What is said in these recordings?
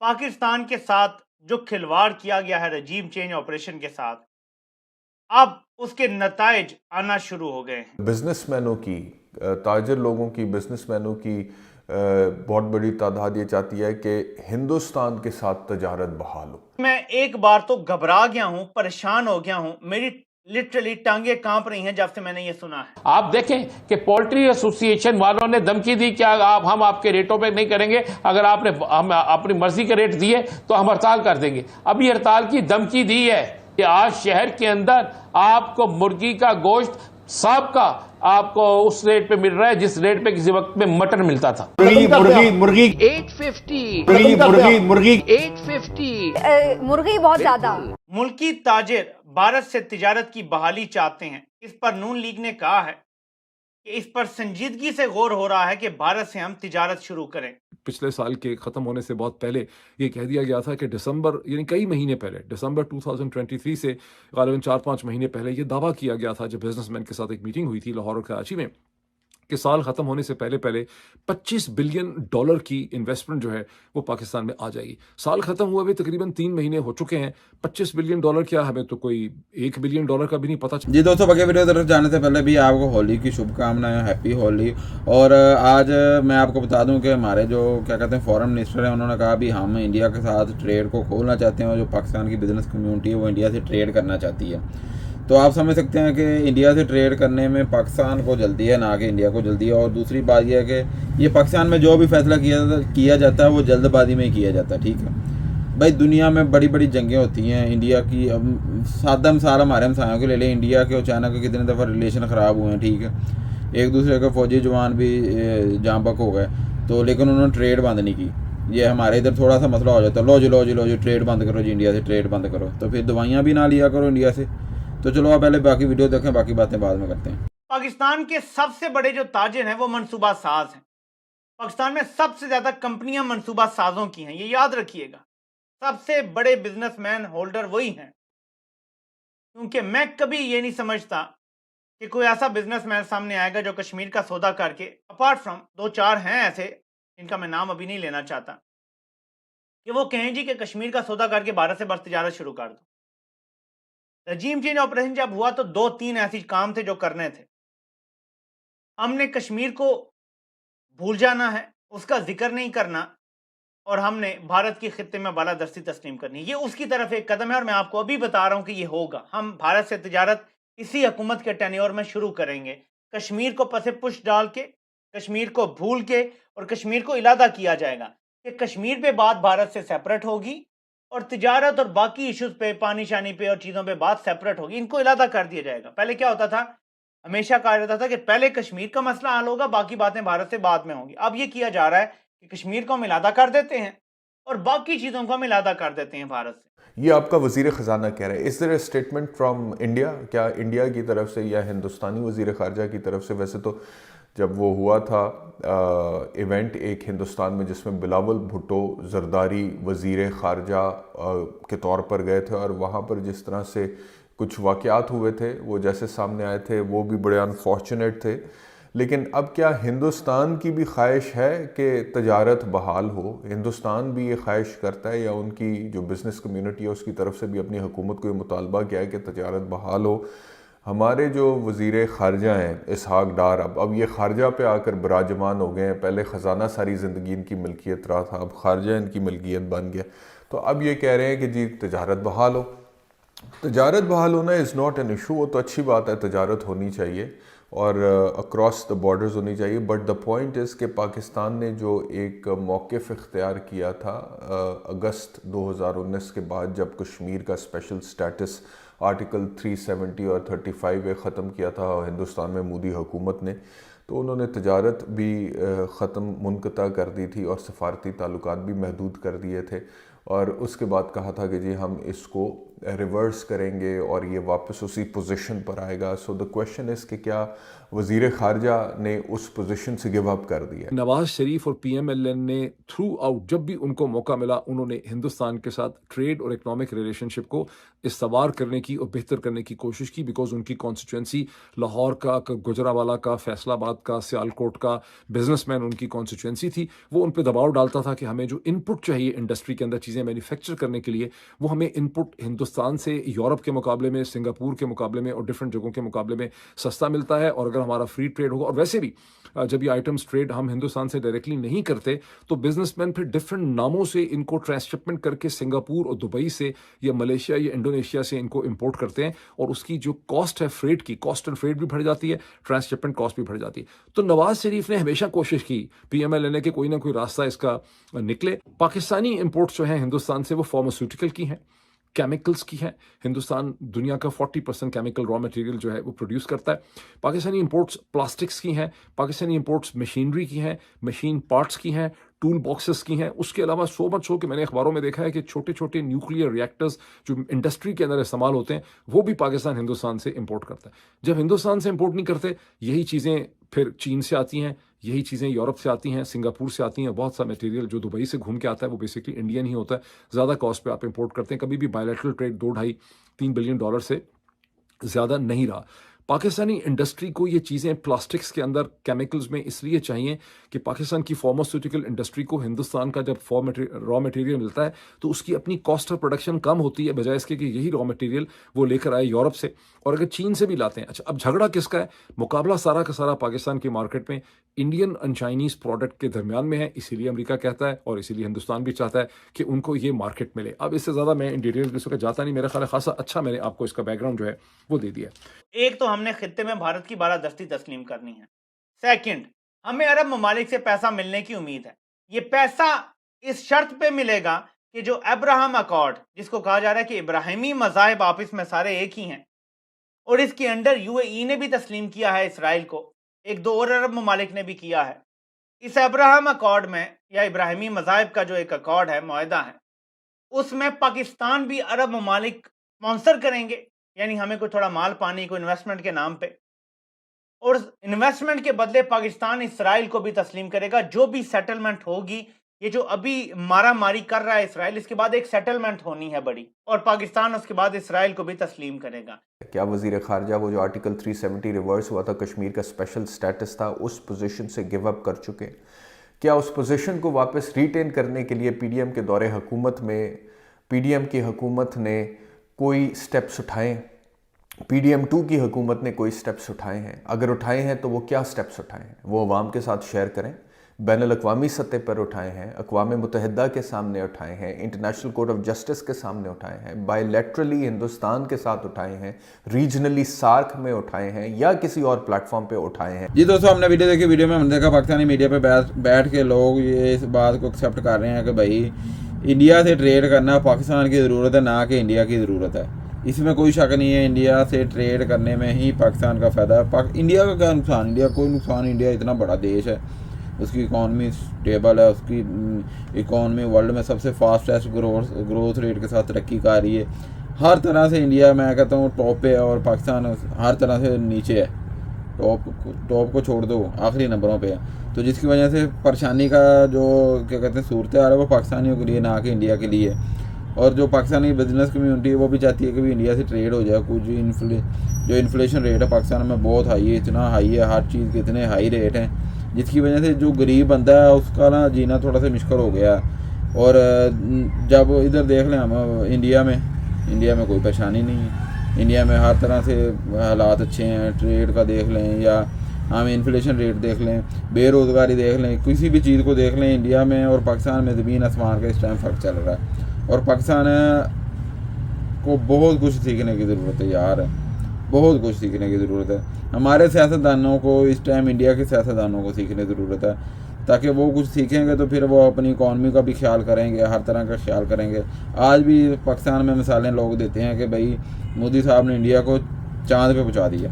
पाकिस्तान के साथ जो खिलवाड़ किया गया है रजीम चेंज ऑपरेशन के साथ, अब उसके नताइज आना शुरू हो गए हैं। बिजनेसमैनों की, ताजिर लोगों की, बिजनेसमैनों की बहुत बड़ी तादाद ये चाहती है कि हिंदुस्तान के साथ तजारत बहाल हो। मैं एक बार तो घबरा गया हूं, परेशान हो गया हूं, मेरी लिटरली टांगे कांप रही हैं जब से मैंने ये सुना है। आप देखें कि पोल्ट्री एसोसिएशन वालों ने धमकी दी कि हम आपके रेटों पे नहीं करेंगे, अगर आपने हम अपनी मर्जी के रेट दिए तो हम हड़ताल कर देंगे। अभी हड़ताल की धमकी दी है कि आज शहर के अंदर आपको मुर्गी का गोश्त साहब का आपको उस रेट पे मिल रहा है जिस रेट पे किसी वक्त में मटन मिलता था। मुर्गी 850 मुर्गी 850 मुर्गी बहुत ज्यादा। मुल्की ताजिर भारत से तिजारत की बहाली चाहते हैं। इस पर नून लीग ने कहा है कि इस पर संजीदगी से गौर हो रहा है कि भारत से हम तिजारत शुरू करें। पिछले साल के ख़त्म होने से बहुत पहले ये कह दिया गया था कि दिसंबर, यानी कई महीने पहले, दिसंबर 2023 से ग़ालिबन 4-5 महीने पहले ये दावा किया गया था जब बिजनेसमैन के साथ एक मीटिंग हुई थी लाहौर और कराची में कि साल ख़त्म होने से पहले पहले $25 बिलियन की इन्वेस्टमेंट जो है वो पाकिस्तान में आ जाएगी। साल ख़त्म हुए भी तकरीबन 3 महीने हो चुके हैं। $25 बिलियन क्या, हमें तो कोई $1 बिलियन का भी नहीं पता। जी दोस्तों, बाकी वीडियो तरफ जाने से पहले भी आपको होली की शुभकामनाएं, हैप्पी होली। और आज मैं आपको बता दूं कि हमारे जो क्या कहते हैं फॉरेन मिनिस्टर हैं, उन्होंने कहा भी हम इंडिया के साथ ट्रेड को खोलना चाहते हैं और जो पाकिस्तान की बिजनेस कम्युनिटी है वो इंडिया से ट्रेड करना चाहती है। तो आप समझ सकते हैं कि इंडिया से ट्रेड करने में पाकिस्तान को जल्दी है, ना कि इंडिया को जल्दी है। और दूसरी बात यह है कि ये पाकिस्तान में जो भी फैसला किया जाता है वो जल्दबाजी में ही किया जाता है। ठीक है भाई, दुनिया में बड़ी बड़ी जंगें होती हैं इंडिया की। अब सादा मिसाल हमारे हमसायों के ले लें, इंडिया के और चाइना के कितने दफ़ा रिलेशन ख़राब हुए हैं। ठीक है, एक दूसरे के फौजी जवान भी जाँ बक हो गए, तो लेकिन उन्होंने ट्रेड बंद नहीं की। ये हमारे इधर थोड़ा सा मसला हो जाता है, लो जी ट्रेड बंद करो जी, इंडिया से ट्रेड बंद करो, तो फिर दवाइयाँ भी ना लिया करो इंडिया से। तो चलो आप पहले बाकी वीडियो देखें, बाकी बातें बाद में करते हैं। पाकिस्तान के सबसे बड़े जो ताजिर हैं वो मनसूबा साज हैं। पाकिस्तान में सबसे ज्यादा कंपनियां मनसूबा साजों की हैं, ये याद रखिएगा। सबसे बड़े बिजनेसमैन होल्डर वही हैं। क्योंकि मैं कभी ये नहीं समझता कि कोई ऐसा बिजनेसमैन सामने आएगा जो कश्मीर का सौदा करके, अपार्ट फ्रॉम 2-4 हैं ऐसे इनका मैं नाम अभी नहीं लेना चाहता, कि वो कहें जी कि कश्मीर का सौदा करके भारत से बस तिजारत शुरू कर दो। रजीम चेंज ऑपरेशन जब हुआ तो 2-3 ऐसे काम थे जो करने थे। हमने कश्मीर को भूल जाना है, उसका जिक्र नहीं करना, और हमने भारत की खित्ते में बालादस्ती तस्लीम करनी। ये उसकी तरफ एक कदम है और मैं आपको अभी बता रहा हूं कि ये होगा। हम भारत से तिजारत इसी हुकूमत के टेन्योर में शुरू करेंगे। कश्मीर को पसे पुश डाल के, कश्मीर को भूल के, और कश्मीर को इलादा किया जाएगा कि कश्मीर पे बात भारत से सेपरेट होगी और तिजारत और बाकी इश्यूज पे, पानी शानी पे और चीज़ों पे बात सेपरेट होगी। इनको इलादा कर दिया जाएगा। पहले क्या होता था, हमेशा कहा जाता था कि पहले कश्मीर का मसला हल होगा, बाकी बातें भारत से बाद में होंगी। अब ये किया जा रहा है कि कश्मीर को हम इलादा कर देते हैं और बाकी चीज़ों को हम इलादा कर देते हैं भारत से। ये आपका वज़ीर ख़जाना कह रहे हैं। इस तरह स्टेटमेंट फ्रॉम इंडिया, क्या इंडिया की तरफ से या हिंदुस्तानी वज़ीर ख़ारजा की तरफ से? वैसे तो जब वो हुआ था इवेंट एक हिंदुस्तान में जिसमें बिलावल भुट्टो जरदारी वज़ीर ख़ारजा के तौर पर गए थे, और वहाँ पर जिस तरह से कुछ वाक़यात हुए थे वो जैसे सामने आए थे वो भी बड़े अनफॉर्चुनेट थे। लेकिन अब क्या हिंदुस्तान की भी ख्वाहिश है कि तजारत बहाल हो? हिंदुस्तान भी ये ख्वाहिश करता है, या उनकी जो बिज़नेस कम्युनिटी है उसकी तरफ से भी अपनी हुकूमत को ये मुतालबा किया है कि तजारत बहाल हो? हमारे जो वज़ीर ख़ारजा हैं इसहाक डार, अब ये ख़ारजा पे आकर बिराजमान हो गए हैं। पहले ख़जाना सारी ज़िंदगी इनकी मिल्कियत रहा था, अब ख़ारजा इनकी मिल्कियत बन गया। तो अब ये कह रहे हैं कि जी तजारत बहाल हो। तजारत बहाल होना इज़ नॉट एन इशू, वो तो अच्छी बात है, तजारत होनी चाहिए और अक्रॉस द बॉर्डर्स होनी चाहिए। बट द पॉइंट इज़ कि पाकिस्तान ने जो एक मौक़िफ़ इख्तियार किया था अगस्त 2019 के बाद, जब कश्मीर का स्पेशल स्टेटस आर्टिकल 370 और 35 ख़त्म किया था हिंदुस्तान में मोदी हुकूमत ने, तो उन्होंने तजारत भी ख़त्म मुनक़ता कर दी थी और सफ़ारती ताल्लुकात भी महदूद कर दिए थे। और उसके बाद कहा था कि जी हम इसको रिवर्स करेंगे और ये वापस उसी पोजीशन पर आएगा। सो द क्वेश्चन इज़ कि क्या वज़ीर ख़ारजा ने उस पोजीशन से गिव अप कर दिया? नवाज शरीफ और PMLN ने थ्रू आउट जब भी उनको मौका मिला उन्होंने हिंदुस्तान के साथ ट्रेड और इकोनॉमिक रिलेशनशिप को इस्तवार करने की और बेहतर करने की कोशिश की, बिकॉज उनकी कॉन्स्टिट्यूंसी लाहौर का, गुजरावाला का, फैसलाबाद का, सियालकोट का बिजनेसमैन उनकी कॉन्स्टिट्यूंसी थी। वो उन पर दबाव डालता था कि हमें जो इनपुट चाहिए इंडस्ट्री के अंदर चीज़ें मैन्युफैक्चर करने के लिए, वो हमें इनपुट हिंदुस्तान से यूरोप के मुकाबले में, सिंगापुर के मुकाबले में और डिफरेंट जगहों के मुकाबले में सस्ता मिलता है। और अगर हमारा फ्री ट्रेड होगा, और वैसे भी जब ये आइटम्स ट्रेड हम हिंदुस्तान से डायरेक्टली नहीं करते तो बिजनेसमैन फिर डिफरेंट नामों से इनको ट्रांसशिपमेंट करके सिंगापुर और दुबई से या मलेशिया या इंडोनेशिया से इनको इंपोर्ट करते हैं, और उसकी जो कॉस्ट है फ्रेट की, कॉस्ट एंड फ्रेट भी बढ़ जाती है, ट्रांसशिपमेंट कॉस्ट भी बढ़ जाती है। तो नवाज शरीफ ने हमेशा कोशिश की PMLN के कोई ना कोई रास्ता इसका निकले। पाकिस्तानी इंपोर्ट्स जो हैं हिंदुस्तान से वो फार्मास्यूटिकल की हैं, केमिकल्स की है। हिंदुस्तान दुनिया का 40% केमिकल रॉ मटेरियल जो है वो प्रोड्यूस करता है। पाकिस्तानी इंपोर्ट्स प्लास्टिक्स की हैं, पाकिस्तानी इंपोर्ट्स मशीनरी की हैं, मशीन पार्ट्स की हैं, टूल बॉक्सेस की हैं। उसके अलावा सो मच हो कि मैंने अखबारों में देखा है कि छोटे छोटे न्यूक्लियर रिएक्टर्स जो इंडस्ट्री के अंदर इस्तेमाल होते हैं वो भी पाकिस्तान हिंदुस्तान से इंपोर्ट करता है। जब हिंदुस्तान से इंपोर्ट नहीं करते, यही चीज़ें फिर चीन से आती हैं, यही चीज़ें यूरोप से आती हैं, सिंगापुर से आती हैं। बहुत सा मटेरियल जो दुबई से घूम के आता है वो बेसिकली इंडियन ही होता है। ज़्यादा कॉस्ट पे आप इंपोर्ट करते हैं। कभी भी बायलैटरल ट्रेड $2-2.5-3 बिलियन डॉलर से ज़्यादा नहीं रहा। पाकिस्तानी इंडस्ट्री को ये चीज़ें प्लास्टिक्स के अंदर, केमिकल्स में इसलिए चाहिए कि पाकिस्तान की फार्मास्यूटिकल इंडस्ट्री को हिंदुस्तान का जब रॉ मटेरियल मिलता है तो उसकी अपनी कॉस्ट ऑफ प्रोडक्शन कम होती है, बजाय इसके कि यही रॉ मटेरियल वो लेकर आए यूरोप से, और अगर चीन से भी लाते हैं। अच्छा, अब झगड़ा किसका है? मुकाबला सारा का सारा पाकिस्तान की मार्केट में इंडियन एंड चाइनीज़ प्रोडक्ट के दरमियान में है। इसीलिए अमेरिका कहता है और इसीलिए हिंदुस्तान भी चाहता है कि उनको ये मार्केट मिले। अब इससे ज़्यादा मैं इन डिटेल किसी का जाता नहीं, मेरा ख्याल है खासा अच्छा मैंने आपको इसका बैकग्राउंड जो है वो दे दिया। एक तो हमने खित्ते में भारत की बारादस्ती तस्लीम करनी है। सेकंड, हमें अरब ममालिक से पैसा मिलने की उम्मीद है। ये पैसा इस शर्त पे मिलेगा कि जो अब्राहम अकॉर्ड, जिसको कहा जा रहा है कि इब्राहिमी मज़ाहिब आपस में सारे एक ही हैं, और इसके अंडर UAE ने भी तस्लीम किया है इसराइल को, 1-2 और अरब ममालिक ने भी किया है। इस अब्राहम अकॉर्ड में या इब्राहिमी मज़ाहिब का जो एक अकॉर्ड है, मुआहदा है, उसमें पाकिस्तान भी अरब ममालिक स्पॉन्सर करेंगे, यानी हमें कोई थोड़ा माल पानी, कोई इन्वेस्टमेंट के नाम पे, और इन्वेस्टमेंट के बदले पाकिस्तान इसराइल को भी तस्लीम करेगा। जो भी सेटलमेंट होगी, ये जो अभी मारा मारी कर रहा है इसराइल, इसके बाद एक सेटलमेंट होनी है बड़ी, और पाकिस्तान उसके बाद इसराइल को भी तस्लीम करेगा। क्या वज़ीर ख़ारजा वो जो आर्टिकल 370 रिवर्स हुआ था, कश्मीर का स्पेशल स्टेटस था, उस पोजीशन से गिव अप कर चुके? क्या उस पोजीशन को वापस रिटेन करने के लिए PDM के दौरे हुकूमत में PDM की हुकूमत ने कोई स्टेप्स उठाए? PDM 2 की हुकूमत ने कोई स्टेप्स उठाए हैं? अगर उठाए हैं तो वो क्या स्टेप्स उठाए हैं, वो अवाम के साथ शेयर करें। बैनुल-अक़वामी सतह पर उठाए हैं, अक़वाम मुत्तहिदा के सामने उठाए हैं, इंटरनेशनल कोर्ट ऑफ जस्टिस के सामने उठाए हैं, बायलैटरली हिंदुस्तान के साथ उठाए हैं, रीजनली सार्क में उठाए हैं, या किसी और प्लेटफॉर्म पे उठाए हैं? जी दोस्तों, हमने वीडियो देखी। वीडियो में हमने देखा पाकिस्तानी मीडिया पे बैठ के लोग ये इस बात को एक्सेप्ट कर रहे हैं कि भाई इंडिया से ट्रेड करना पाकिस्तान की ज़रूरत है, ना कि इंडिया की ज़रूरत है। इसमें कोई शक नहीं है, इंडिया से ट्रेड करने में ही पाकिस्तान का फ़ायदा है। इंडिया का क्या नुकसान? इंडिया कोई नुकसान। इंडिया इतना बड़ा देश है, उसकी इकॉनमी स्टेबल है, उसकी इकॉनमी वर्ल्ड में सबसे फास्टेस्ट ग्रोथ रेट के साथ तरक्की कर रही है। हर तरह से इंडिया, मैं कहता हूँ, टॉप पे है, और पाकिस्तान हर तरह से नीचे है। टॉप को छोड़ दो, आखिरी नंबरों पे है। तो जिसकी वजह से परेशानी का जो क्या कहते हैं सूरत हाल है, वो पाकिस्तानियों के लिए, ना कि इंडिया के लिए। और जो पाकिस्तानी बिजनेस कम्युनिटी है वो भी चाहती है कि भी इंडिया से ट्रेड हो जाए। कुछ जो इन्फ्लेशन रेट है पाकिस्तान में बहुत हाई है, इतना हाई है, हर चीज़ के इतने हाई रेट हैं, जिसकी वजह से जो गरीब बंदा है उसका ना जीना थोड़ा सा मुश्किल हो गया। और जब इधर देख लें हम इंडिया में कोई परेशानी नहीं है। इंडिया में हर तरह से हालात अच्छे हैं। ट्रेड का देख लें, या हम इन्फ्लेशन रेट देख लें, बेरोज़गारी देख लें, किसी भी चीज़ को देख लें, इंडिया में और पाकिस्तान में ज़मीन आसमान का इस टाइम फ़र्क चल रहा है। और पाकिस्तान को बहुत कुछ सीखने की ज़रूरत है यार, बहुत कुछ सीखने की ज़रूरत है। हमारे सियासतदानों को इस टाइम इंडिया के सियासतदानों को सीखने की ज़रूरत है, ताकि वो कुछ सीखेंगे तो फिर वो अपनी इकॉनमी का भी ख्याल करेंगे, हर तरह का ख्याल करेंगे। आज भी पाकिस्तान में मिसालें लोग देते हैं कि भाई मोदी साहब ने इंडिया को चाँद पे पहुँचा दिया।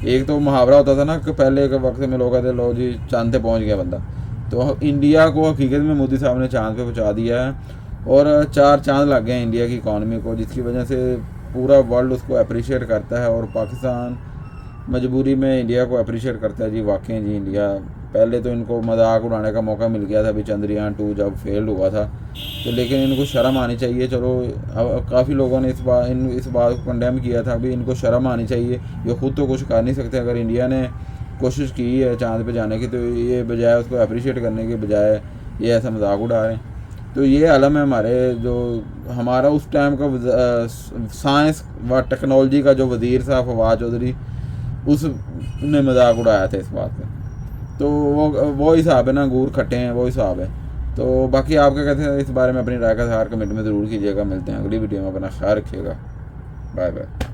एक तो मुहावरा होता था ना कि पहले के वक्त में लोग कहते लो जी चाँद पे पहुँच गया बंदा, तो इंडिया को हकीकत में मोदी साहब ने चाँद पे पहुँचा दिया है। और 4 चांद लग गए हैं इंडिया की इकॉनमी को, जिसकी वजह से पूरा वर्ल्ड उसको अप्रिशिएट करता है और पाकिस्तान मजबूरी में इंडिया को अप्रिशिएट करता है। जी वाकई जी इंडिया, पहले तो इनको मजाक उड़ाने का मौका मिल गया था अभी चंद्रयान 2 जब फेल्ड हुआ था, तो लेकिन इनको शर्म आनी चाहिए। चलो काफ़ी लोगों ने इस बात को कंडेम किया था, अभी इनको शर्म आनी चाहिए। ये खुद तो कुछ कर नहीं सकते। अगर इंडिया ने कोशिश की है चांद पे जाने की, तो ये बजाय उसको अप्रिशिएट करने के बजाय ये ऐसा मजाक उड़ा रहे हैं। तो ये आलम है हमारे, जो हमारा उस टाइम का साइंस व टेक्नोलॉजी का जो वज़ीर था फवाद चौधरी, उसने मजाक उड़ाया था इस बात पे। तो वो हिसाब है ना, अंगूर खट्टे हैं, वो हिसाब है। तो बाकी आप क्या कहते हैं इस बारे में, अपनी राय का इज़हार कमेंट में ज़रूर कीजिएगा। मिलते हैं अगली वीडियो में, अपना ख्याल रखिएगा। Bye bye.